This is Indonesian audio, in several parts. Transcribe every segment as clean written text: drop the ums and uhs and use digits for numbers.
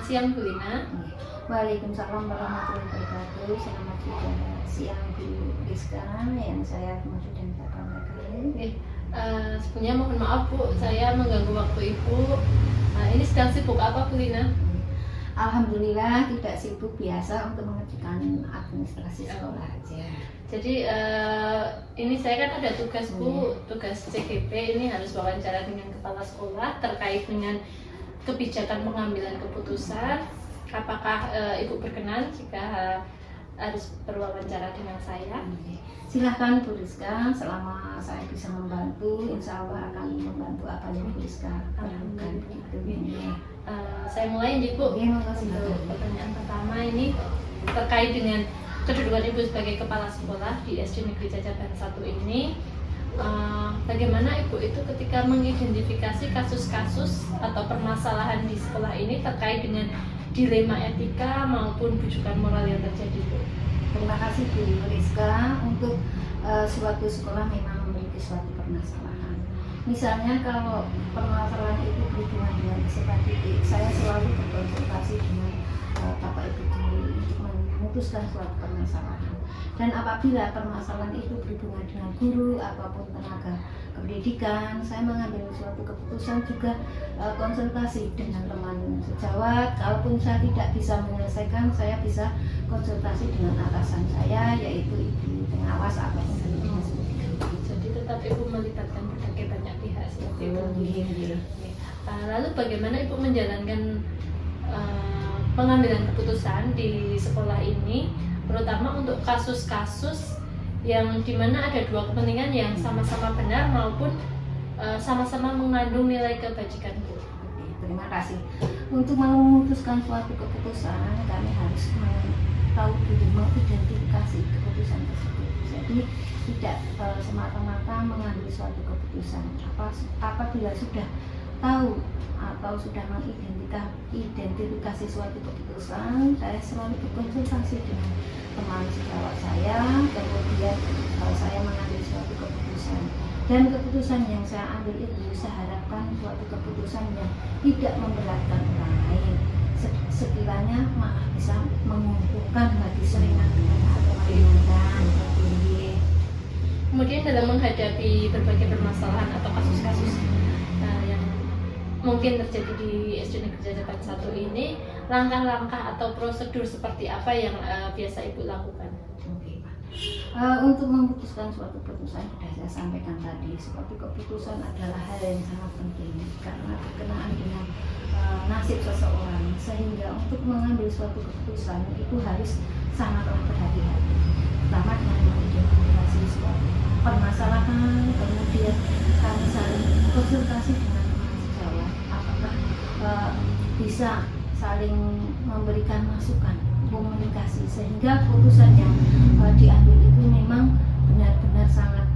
siang Bu Lina. Waalaikumsalam warahmatullahi wabarakatuh. Selamat juga siang Bu Rizka yang saya maksud dan banggakan. Sebenarnya mohon maaf Bu, saya mengganggu waktu Ibu. Ini sedang sibuk apa Bu Lina? Alhamdulillah tidak sibuk, biasa untuk mengerjakan administrasi sekolah aja. Jadi ini saya kan ada tugas Bu, tugas CGP ini harus wawancara dengan kepala sekolah terkait dengan kebijakan pengambilan keputusan. Apakah Ibu berkenan jika harus berwawancara dengan saya? Silahkan Bu Rizka, selama saya bisa membantu, insya Allah akan membantu apa yang Bu Rizka perlukan. Saya mulai nih Bu. Untuk pertanyaan pertama ini terkait dengan kedudukan Ibu sebagai kepala sekolah di SD Negeri Cacaban 1 ini. Bagaimana Ibu itu ketika mengidentifikasi kasus-kasus atau permasalahan di sekolah ini terkait dengan dilema etika maupun bujukan moral yang terjadi Bu? Terima kasih Bu Rizka. Untuk suatu sekolah memang memiliki suatu permasalahan. Misalnya kalau permasalahan itu berhubungan dengan peserta didik, saya selalu berkonsultasi dengan Bapak Ibu guru untuk memutuskan suatu permasalahan. Dan apabila permasalahan itu berhubungan dengan guru ataupun tenaga pendidikan, saya mengambil suatu keputusan juga konsultasi dengan teman sejawat. Kalaupun saya tidak bisa menyelesaikan, saya bisa konsultasi dengan atasan saya, yaitu ibu pengawas atau dinas pendidikan. Jadi tetap Ibu melibatkan berbagai banyak pihak seperti itu. Lalu bagaimana Ibu menjalankan pengambilan keputusan di sekolah ini, terutama untuk kasus-kasus yang dimana ada dua kepentingan yang sama-sama benar maupun sama-sama mengandung nilai kebajikan Bu? Terima kasih. Untuk memutuskan suatu keputusan, kami harus tahu dulu, mengidentifikasi keputusan tersebut. Jadi tidak semata-mata mengambil suatu keputusan. Apabila sudah tahu atau sudah mengidentifikasi suatu keputusan, saya selalu berkonsultasi dengan teman sejawat saya, kemudian saya mengambil suatu keputusan. Dan keputusan yang saya ambil itu saya harapkan suatu keputusan yang tidak memberatkan orang lain, sekiranya malah bisa menguntungkan bagi serengan atau meringankan. Kemudian dalam menghadapi berbagai permasalahan atau kasus-kasus yang mungkin terjadi di SD Negeri Cacaban 1 ini, langkah-langkah atau prosedur seperti apa yang biasa Ibu lakukan? Untuk memutuskan suatu keputusan, sudah saya sampaikan tadi, suatu keputusan adalah hal yang sangat penting karena berkenaan dengan nasib seseorang, sehingga untuk mengambil suatu keputusan itu harus sangatlah berhati-hati, pertama dengan mengidentifikasi suatu permasalahan, kemudian kami saling konsultasi dengan teman sejawat, apakah bisa saling memberikan masukan, komunikasi, sehingga keputusan yang diambil itu memang benar-benar sangat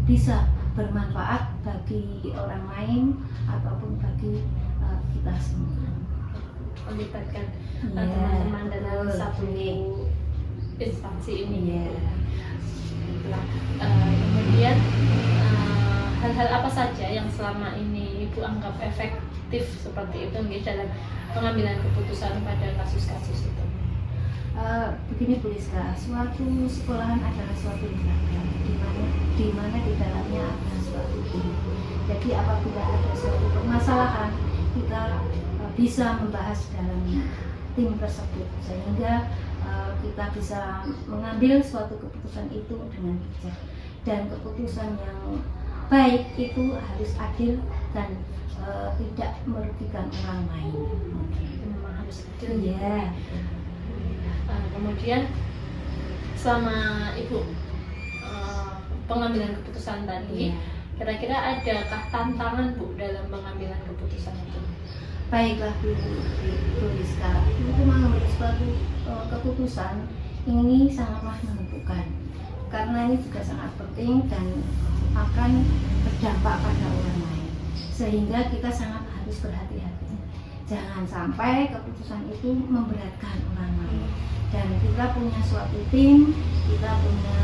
bisa bermanfaat bagi orang lain ataupun bagi kita semua. Melibatkan teman-teman dalam satu instansi ini. Kemudian hal-hal apa saja yang selama ini Ibu anggap efektif seperti itu dalam pengambilan keputusan pada kasus-kasus itu? Begini Bu Rizka, suatu sekolahan adalah suatu lembaga di mana di dalamnya ada suatu tim. Jadi apabila ada suatu permasalahan, kita bisa membahas dalam tim tersebut sehingga kita bisa mengambil suatu keputusan itu dengan bijak, dan keputusan yang baik itu harus adil dan tidak merugikan orang lain. Memang harus adil. Ya. Kemudian selama Ibu pengambilan keputusan tadi, kira-kira adakah tantangan Bu dalam pengambilan keputusan itu? Baiklah Bu Rizka, untuk mengambil suatu keputusan ini sangatlah menentukan, karena ini juga sangat penting dan akan berdampak pada orang lain, sehingga kita sangat harus berhati-hati. Jangan sampai keputusan itu memberatkan orang lain. Dan kita punya suatu tim, kita punya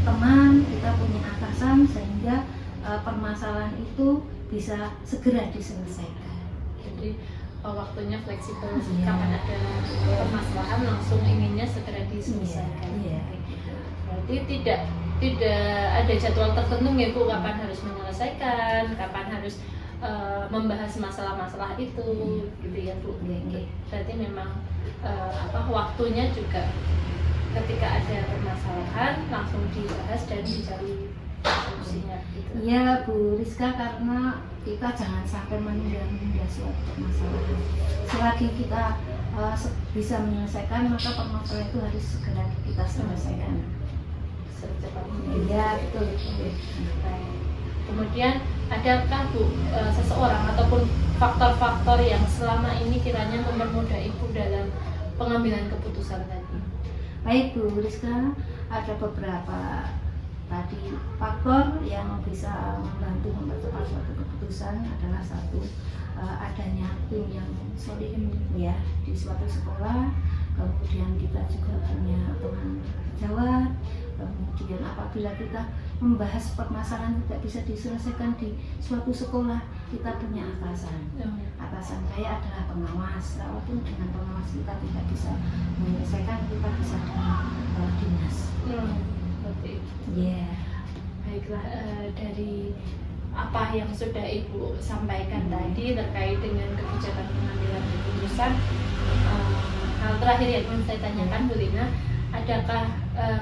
teman, kita punya atasan, sehingga permasalahan itu bisa segera diselesaikan. Jadi waktunya fleksibel, Iya. kapan ada permasalahan langsung inginnya segera diselesaikan. Iya. Berarti tidak ada jadwal tertentu ya Bu, kapan harus menyelesaikan, kapan harus membahas masalah-masalah itu, gitu ya Bu. Iya. Berarti memang waktunya juga ketika ada permasalahan langsung dibahas dan dicari solusinya gitu. Iya Bu Rizka, karena kita jangan sampai menunda-nunda suatu permasalahan. Selagi kita bisa menyelesaikan, maka permasalahan itu harus segera kita selesaikan. Secepatnya. Iya betul. Baik. Kemudian adakah Bu seseorang ataupun faktor-faktor yang selama ini kiranya mempermudah Ibu dalam pengambilan keputusan tadi? Baik Bu Rizka, ada beberapa tadi faktor yang bisa membantu mempercepat suatu keputusan. Adalah satu, adanya tim yang solid ya di suatu sekolah. Kemudian kita juga punya teman sejawat. Kemudian apabila kita membahas permasalahan tidak bisa diselesaikan di suatu sekolah, kita punya atasan. Atasan saya adalah pengawas. Walaupun dengan pengawas kita tidak bisa menyelesaikan, kita bisa dengan dinas. Seperti itu. Iya. Baiklah, dari apa yang sudah Ibu sampaikan tadi terkait dengan kebijakan pengambilan keputusan, hal terakhir yang ingin saya tanyakan Bu Lina, adakah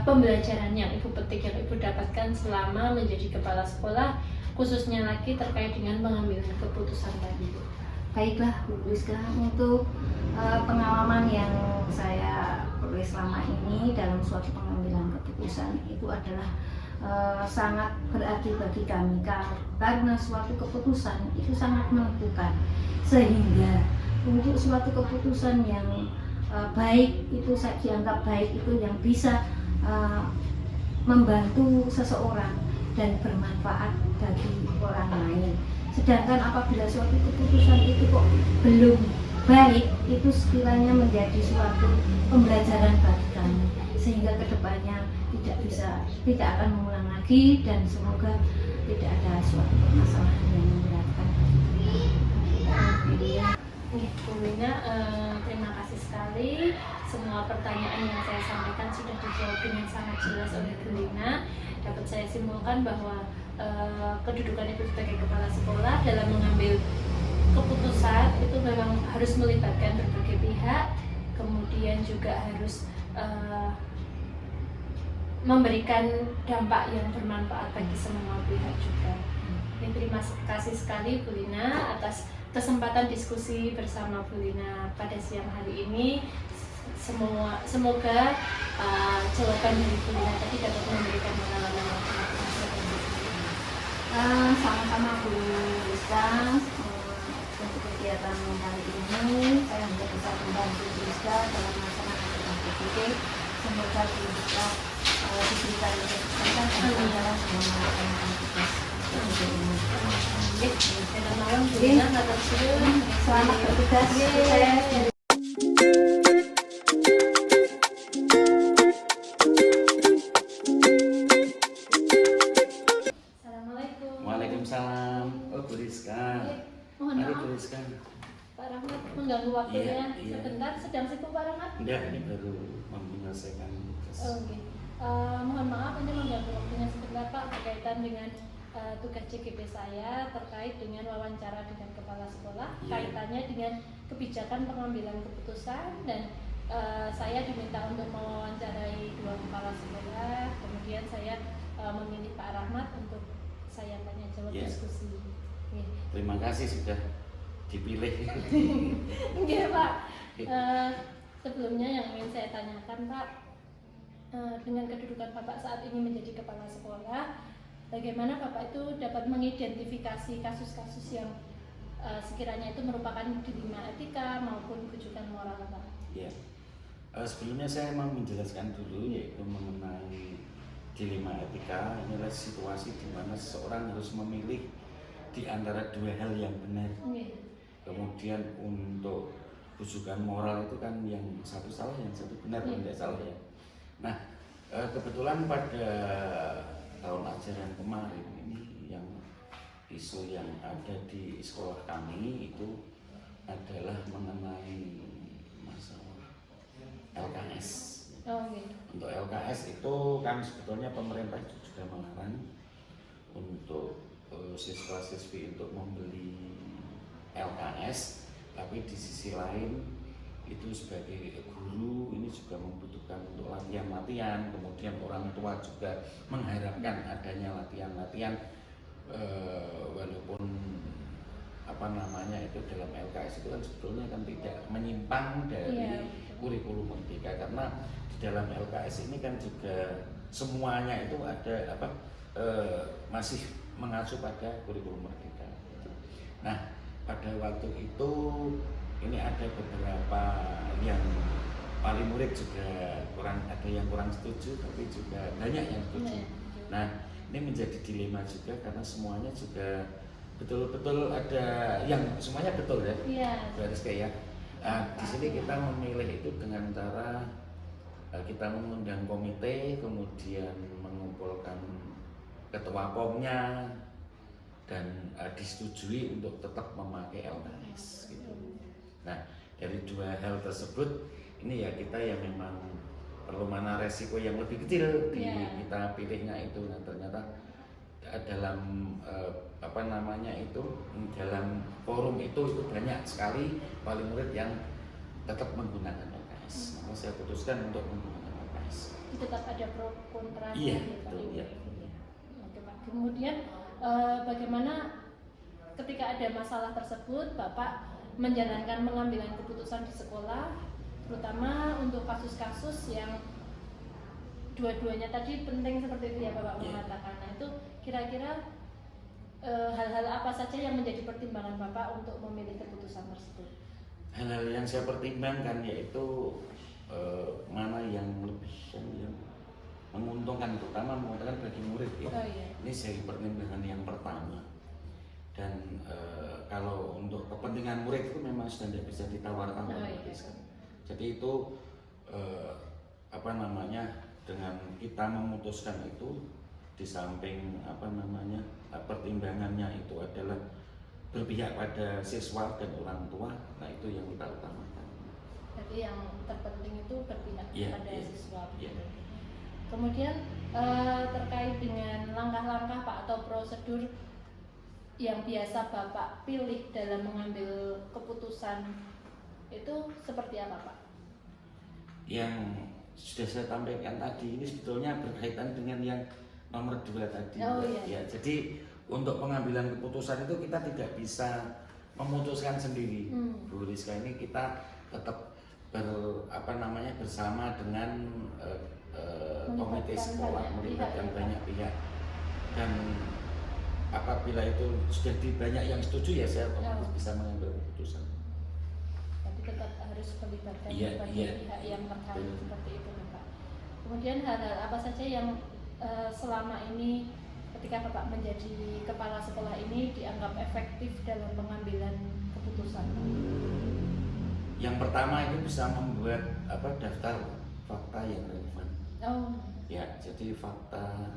pembelajaran yang Ibu petik, yang Ibu dapatkan selama menjadi kepala sekolah, khususnya lagi terkait dengan pengambilan keputusan tadi Bu? Baiklah Bu Rizka, untuk pengalaman yang saya peroleh selama ini dalam suatu pengambilan keputusan itu adalah sangat berarti bagi kami, karena suatu keputusan itu sangat menentukan, sehingga untuk suatu keputusan yang baik itu saya dianggap baik itu yang bisa membantu seseorang dan bermanfaat bagi orang lain. Sedangkan apabila suatu keputusan itu kok belum baik, itu sekiranya menjadi suatu pembelajaran bagi kami, sehingga kedepannya tidak akan mengulang lagi, dan semoga tidak ada suatu permasalahan yang memberatkan. Bu Lina, terima kasih sekali. Semua pertanyaan yang saya sampaikan sudah dijawab dengan sangat jelas oleh Bu Lina. Dapat saya simpulkan bahwa kedudukan Ibu sebagai kepala sekolah dalam mengambil keputusan itu memang harus melibatkan berbagai pihak, kemudian juga harus memberikan dampak yang bermanfaat bagi semua pihak juga. Terima kasih sekali Bu Lina atas kesempatan diskusi bersama Bu Lina pada siang hari ini. Semoga jawaban dari Bu Lina tadi dapat memberikan pengalaman yang sangat bermanfaat. Sama-sama Bu Rizka. Untuk kegiatan hari ini saya hanya bisa membantu Bu Rizka dalam melaksanakan tugas. Semoga Bu Rizka diberikan kesempatan untuk dalam melaksanakan tugas. Selamat malam Bu Lina, selamat bertugas. Assalamualaikum. Waalaikumsalam. Oh Bu Rizka. Mohon Mari maaf Bu Rizka. Pak Rahmat mengganggu waktunya Iya. sebentar. Sedang sibuk Pak Rahmat? Enggak, ini baru menyelesaikan tugas. Oke. Mohon maaf ini mengganggu waktunya sebentar Pak, berkaitan dengan tugas CGP saya terkait dengan wawancara dengan kepala sekolah, Iya. kaitannya dengan kebijakan pengambilan keputusan, dan saya diminta untuk mewawancarai dua kepala sekolah. Kemudian saya memilih Pak Rahmat untuk saya tanya jawab Iya. diskusi. Oke. Terima kasih sudah dipilih. Iya Pak. Sebelumnya yang ingin saya tanyakan Pak, dengan kedudukan Bapak saat ini menjadi kepala sekolah, bagaimana Bapak itu dapat mengidentifikasi kasus-kasus yang sekiranya itu merupakan dilema etika maupun rujukan moral Pak? Ya. Sebelumnya saya mau menjelaskan dulu, yaitu mengenai dilema etika. Inilah situasi di mana seseorang harus memilih di antara dua hal yang benar. Kemudian untuk rujukan moral itu kan yang satu salah, yang satu benar, tidak salah ya. Nah, kebetulan pada tahun ajaran kemarin ini yang isu yang ada di sekolah kami itu adalah mengenai masalah LKS. Oh gitu. Untuk LKS itu kan sebetulnya pemerintah itu juga melarang untuk siswa-siswi untuk membeli LKS, tapi di sisi lain itu sebagai guru ini juga membutuhkan untuk latihan-latihan, kemudian orang tua juga mengharapkan adanya latihan-latihan walaupun apa namanya itu dalam LKS itu kan sebetulnya kan tidak menyimpang dari kurikulum merdeka, karena di dalam LKS ini kan juga semuanya itu ada apa masih mengacu pada kurikulum merdeka. Nah pada waktu itu ini ada beberapa yang wali murid juga ada yang kurang setuju, tapi juga banyak yang setuju. Nah ini menjadi dilema juga karena semuanya juga betul-betul ada yang semuanya betul ya. Iya. Berarti kayak di sini kita memilih itu dengan cara kita mengundang komite, kemudian mengumpulkan ketua POM-nya dan disetujui untuk tetap memakai LKS gitu. Nah dari dua hal tersebut ini ya kita yang memang perlu mana resiko yang lebih kecil di kita pilihnya itu. Nah ternyata dalam apa namanya itu dalam forum itu banyak sekali wali murid yang tetap menggunakan LKS. Maka saya putuskan untuk menggunakan LKS. Tetap ada pro kontra. Iya betul ya. Oke Pak. Kemudian bagaimana ketika ada masalah tersebut Bapak menjalankan pengambilan keputusan di sekolah, terutama untuk kasus-kasus yang dua-duanya tadi penting seperti itu ya Bapak mengatakan. Nah itu kira-kira hal-hal apa saja yang menjadi pertimbangan Bapak untuk memilih keputusan tersebut? Hal-hal yang saya pertimbangkan yaitu mana yang lebih yang menguntungkan, terutama menguntungkan bagi murid ya. Oh, iya. Ini saya pertimbangan yang pertama. Dan kalau untuk kepentingan murid itu memang sudah tidak bisa ditawarkan oleh iya. Jadi itu apa namanya dengan kita memutuskan itu di samping apa namanya pertimbangannya itu adalah berpihak pada siswa dan orang tua, nah itu yang kita utamakan. Jadi yang terpenting itu berpihak pada siswa. Kemudian terkait dengan langkah-langkah Pak atau prosedur yang biasa Bapak pilih dalam mengambil keputusan itu seperti apa Pak? Yang sudah saya sampaikan tadi ini sebetulnya berkaitan dengan yang nomor 2 tadi. Oh, iya. Ya, jadi untuk pengambilan keputusan itu kita tidak bisa memutuskan sendiri. Bu Rizka ini kita tetap bersama dengan komite sekolah, melibatkan banyak pihak, dan apabila itu sudah banyak yang setuju ya saya otomatis bisa mengambil keputusan. Tapi tetap harus melibatkan pihak yang terkait seperti itu Bapak. Kemudian hal-hal apa saja yang selama ini ketika Bapak menjadi kepala sekolah ini dianggap efektif dalam pengambilan keputusan? Yang pertama itu bisa membuat daftar fakta yang relevan. Oh. Ya, jadi fakta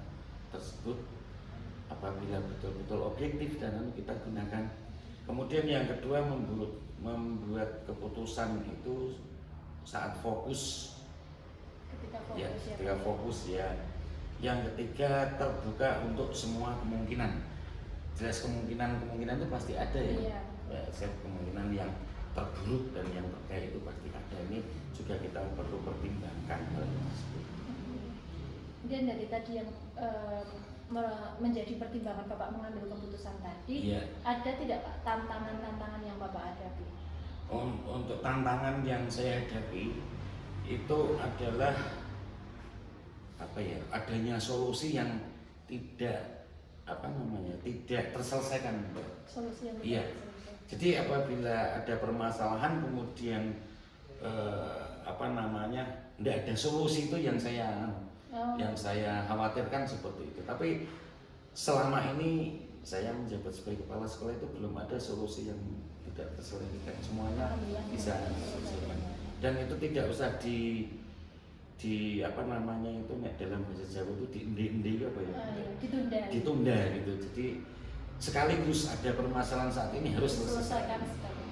tersebut apabila betul-betul objektif dan kita gunakan. Kemudian yang kedua membuat keputusan itu saat fokus. Ketika fokus ya. Yang ketiga terbuka untuk semua kemungkinan. Jelas kemungkinan itu pasti ada ya. Ya, kemungkinan yang terburuk dan yang terbaik itu pasti ada. Ini juga kita perlu pertimbangkan hal tersebut. Kemudian dari tadi yang menjadi pertimbangan Bapak mengambil keputusan tadi, ada tidak Pak tantangan-tantangan yang Bapak hadapi? Untuk tantangan yang saya hadapi itu adalah adanya solusi yang tidak tidak terselesaikan. Solusi yang tidak terselesaikan. Jadi apabila ada permasalahan kemudian tidak ada solusi itu yang saya khawatirkan seperti itu. Tapi selama ini saya menjabat sebagai kepala sekolah itu belum ada solusi yang tidak terselesaikan. Semuanya bisa diselesaikan. Dan itu tidak usah dalam bahasa Jawa itu ditunda gitu. Jadi sekaligus ada permasalahan saat ini harus selesaikan.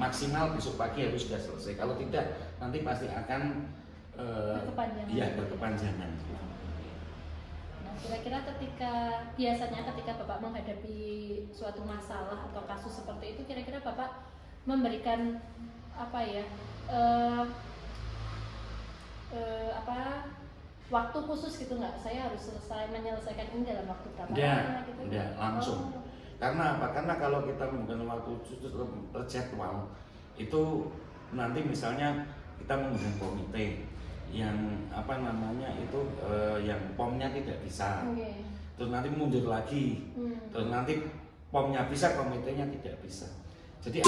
maksimal besok pagi harus sudah selesai. Kalau tidak nanti pasti akan Berkepanjangan. iya berkepanjangan. Nah, kira-kira biasanya ketika Bapak menghadapi suatu masalah atau kasus seperti itu, kira-kira Bapak memberikan apa ya, waktu khusus gitu nggak? Saya harus menyelesaikan ini dalam waktu berapa lama gitu? Enggak, langsung. Oh. Karena apa? Karena kalau kita menggunakan waktu khusus terjadwal, itu nanti misalnya kita menggunakan komite yang yang POM-nya tidak bisa, Okay. terus nanti mundur lagi, terus nanti POM-nya bisa, komitenya tidak bisa. Jadi